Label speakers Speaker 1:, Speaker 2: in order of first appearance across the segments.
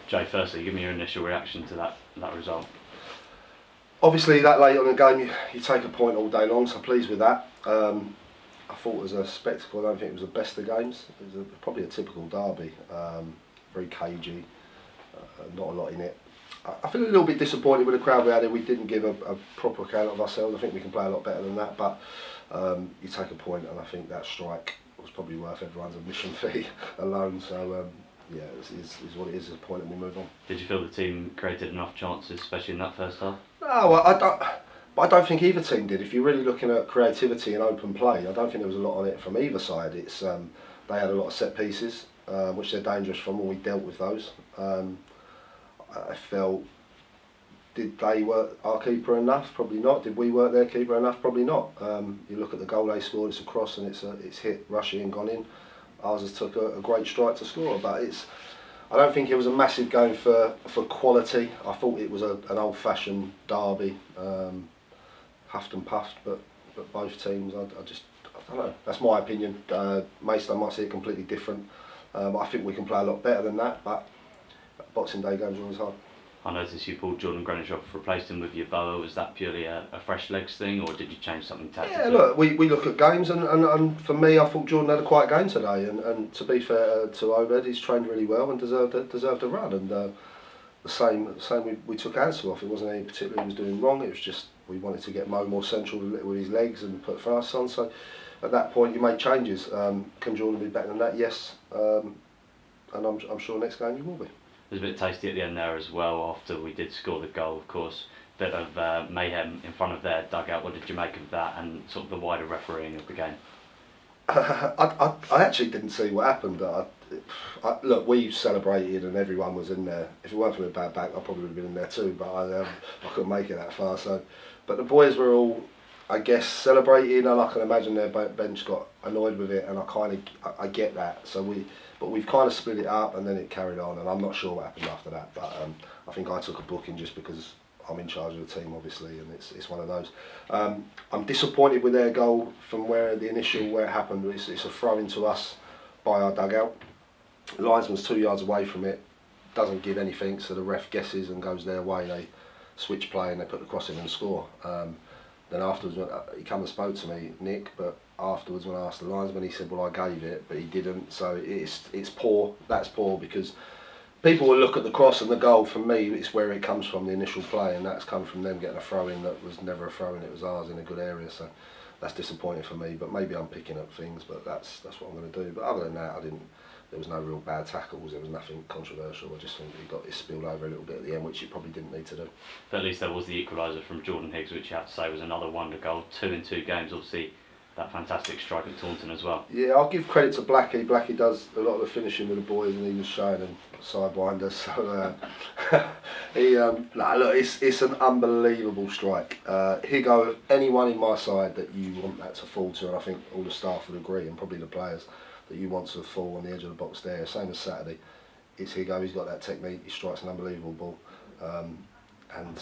Speaker 1: Jay, firstly, give me your initial reaction to that result.
Speaker 2: Obviously, that late on the game, you take a point all day long, so pleased with that. I thought it was a spectacle. I don't think it was the best of games. It was probably a typical derby, very cagey, not a lot in it. I feel a little bit disappointed with the crowd we had here. We didn't give a proper account of ourselves. I think we can play a lot better than that, but you take a point, and I think that strike was probably worth everyone's admission fee alone. So yeah, is what it is. It's a point, and we move on.
Speaker 1: Did you feel the team created enough chances, especially in that first half?
Speaker 2: No, I don't. But I don't think either team did. If you're really looking at creativity and open play, I don't think there was a lot on it from either side. It's they had a lot of set pieces, which they're dangerous from, and we dealt with those. I felt, did they work our keeper enough? Probably not. Did we work their keeper enough? Probably not. You look at the goal they scored, it's a cross and it's hit Rushy and gone in. Ours has took a great strike to score, but I don't think it was a massive game for quality. I thought it was an old-fashioned derby, huffed and puffed, but both teams, I don't know. That's my opinion. Maidstone might see it completely different. I think we can play a lot better than that, but Boxing Day games are always hard.
Speaker 1: I noticed you pulled Jordan Greenwich off, replaced him with Yeboah. Was that purely a fresh legs thing, or did you change something tactically?
Speaker 2: Yeah, look, we look at games, and for me, I thought Jordan had a quiet game today. And to be fair to Obed, he's trained really well and deserved a run. And the same we took Ansel off. It wasn't anything particularly he was doing wrong. It was just we wanted to get Mo more central with his legs and put France on. So at that point, you make changes. Can Jordan be better than that? Yes. And I'm sure next game he will be.
Speaker 1: It was a bit tasty at the end there as well after we did score the goal, of course. Bit of mayhem in front of their dugout. What did you make of that and sort of the wider refereeing of the game?
Speaker 2: I actually didn't see what happened. Look, we celebrated and everyone was in there. If it weren't for my bad back, I probably would have been in there too, but I couldn't make it that far. So, but the boys were all, I guess, celebrating, and I can imagine their bench got annoyed with it, and I get that. But we've kind of split it up, and then it carried on, and I'm not sure what happened after that. But I think I took a booking just because I'm in charge of the team, obviously, and it's one of those. I'm disappointed with their goal from where it happened. It's a throw into us by our dugout. The linesman's 2 yards away from it, doesn't give anything, so the ref guesses and goes their way. They switch play and they put the cross in and score. Then afterwards, he came and spoke to me, Nick, but afterwards when I asked the linesman, he said, well, I gave it, but he didn't. So it's poor. That's poor because people will look at the cross and the goal. For me, it's where it comes from, the initial play, and that's come from them getting a throw-in that was never a throw-in, it was ours in a good area. So that's disappointing for me, but maybe I'm picking up things, but that's what I'm going to do. But other than that, there was no real bad tackles, there was nothing controversial. I just think it spilled over a little bit at the end, which it probably didn't need to do.
Speaker 1: But at least there was the equaliser from Jordan Higgs, which you have to say was another wonder goal. 2 in 2 games, obviously that fantastic strike at Taunton as well.
Speaker 2: Yeah, I'll give credit to Blackie. Blackie does a lot of the finishing with the boys, and he was showing them sidewinders. So look, it's an unbelievable strike. Higo, anyone in my side that you want that to fall to, and I think all the staff would agree, and probably the players, that you want to fall on the edge of the box there. Same as Saturday. It's Higo. He's got that technique. He strikes an unbelievable ball, and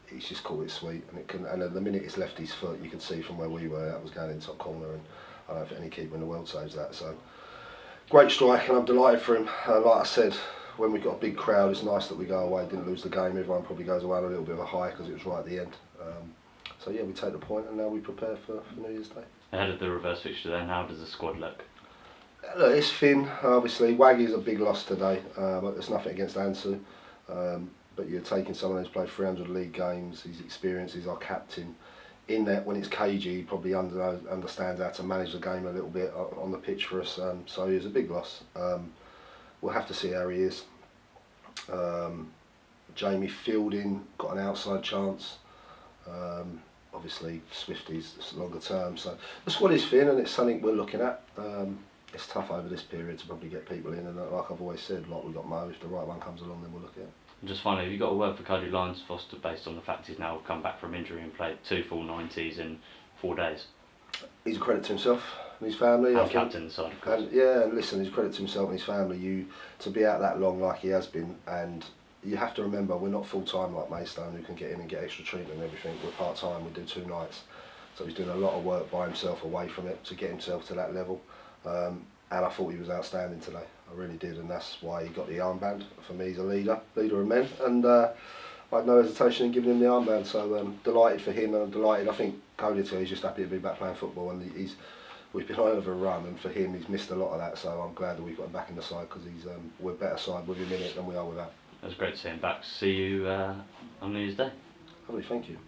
Speaker 2: he's just caught it sweet. And at the minute it's left his foot, you can see from where we were that was going in top corner, and I don't think any keeper in the world saves that. So great strike, and I'm delighted for him. Like I said, when we've got a big crowd, it's nice that we go away, didn't lose the game. Everyone probably goes away on a little bit of a high because it was right at the end. So yeah, we take the point, and now we prepare for New Year's Day.
Speaker 1: Ahead of the reverse fixture then, how does the squad look?
Speaker 2: Look, it's thin, obviously. Waggy's a big loss today, but there's nothing against Ansu. But you're taking someone who's played 300 league games, he's experienced, he's our captain. In that, when it's cagey, he probably understands how to manage the game a little bit on the pitch for us, so he's a big loss. We'll have to see how he is. Jamie Fielding got an outside chance. Obviously, Swifty's longer term, so the squad is thin, and it's something we're looking at. It's tough over this period to probably get people in, and like I've always said, like we've got Mo, if the right one comes along, then we'll look at it.
Speaker 1: And just finally, have you got a word for Cody Foster based on the fact he's now come back from injury and played 2 full 90s in 4 days?
Speaker 2: He's a credit to himself and his family.
Speaker 1: And captain the side, of course.
Speaker 2: And yeah, and listen, he's a credit to himself and his family. To be out that long like he has been, and you have to remember we're not full time like Maidstone, who can get in and get extra treatment and everything. We're part time. We do 2 nights, so he's doing a lot of work by himself away from it to get himself to that level. And I thought he was outstanding today. I really did, and that's why he got the armband. For me, he's a leader of men, and I had no hesitation in giving him the armband. So delighted for him, and I'm delighted. I think Cody too. He's just happy to be back playing football, and we've been on over a run, and for him, he's missed a lot of that. So I'm glad that we've got him back in the side because we're a better side with him in it than we are without.
Speaker 1: It was great to see him back. See you on New Year's Day.
Speaker 2: Lovely, thank you.